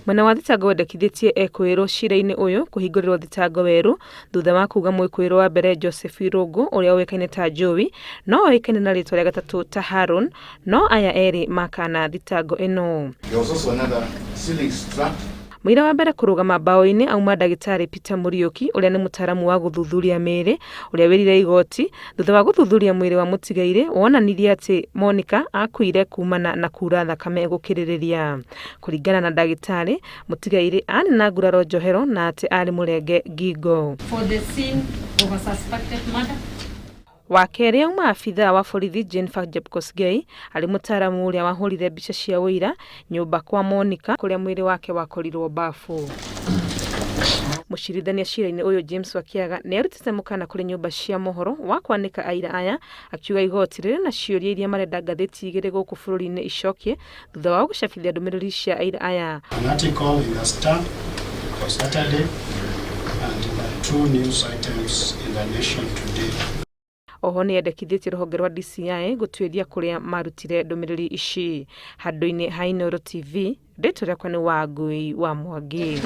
Mwena wa Thitango wendekithĩtie Ekuirwo cira-ini uyu kuhingurwo Thitango weru thutha wa kuga Ekuirwo wa mbere Irungu uria uikaine ta Joey no oikaine na ritwa ria gatatu ta Harun no aya eri makana Thitango ino. Muira wa mbere kurugama bao-ini auma ndagitari Peter Muriuki uria ni mutaramu wa guthuthuria miri uria wirire igooti thutha wa guthuthuria mwiri wa mutigaire wonanirie ati Monica akuire kumana na kura thakame gukiririria. Kuringana na ndagitari mutigaire ani na nguraro njohero na ati ari murenge ngingo. For the scene of a suspected murder. Wakeri auma afitha wa borithi Jacque ari mutaramu uria wahurire mbica cia uira nyumba kwa Monica kuria mwiri wake wakorirwo bafu. Mucirithania cira-ini uyu James A Wakiaga ni arutite mukana kuri nyumba cia mohoro wa kwanika aira aya akiuga igooti riri na ciuria iria marenda ngathĩti igĩrĩ gũkũ bururi-ini icokie thutha wa gucabithia ndũmĩrĩri cia aira aya. An article in the Star for Saturday and two news items in the Nation today. Oho ni endekithĩtie rũhonge rwa DCI gũtuĩria kũrĩa marutire ndũmĩrĩri ici. Handũ-inĩ ha Inooro TV, rĩtwa rĩakwa nĩ Wangui wa Mwangi.